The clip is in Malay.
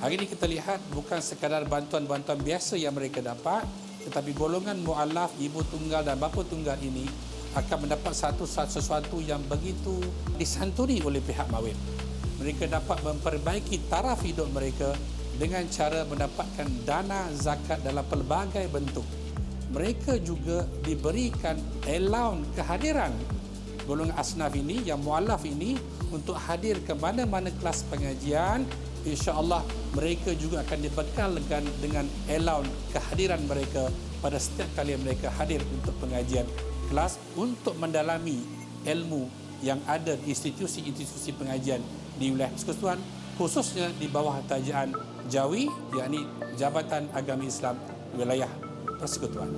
Hari ini kita lihat bukan sekadar bantuan-bantuan biasa yang mereka dapat, tetapi golongan mu'alaf, ibu tunggal dan bapa tunggal ini akan mendapat sesuatu yang begitu disantuni oleh pihak Mawin. Mereka dapat memperbaiki taraf hidup mereka dengan cara mendapatkan dana zakat dalam pelbagai bentuk. Mereka juga diberikan allowance kehadiran golongan asnaf ini, yang mu'alaf ini, untuk hadir ke mana-mana kelas pengajian. InsyaAllah mereka juga akan dibekalkan dengan allowance kehadiran mereka pada setiap kali mereka hadir untuk pengajian kelas untuk mendalami ilmu yang ada di institusi-institusi pengajian di wilayah Persekutuan, khususnya di bawah tajaan JAWI, yakni Jabatan Agama Islam Wilayah Persekutuan.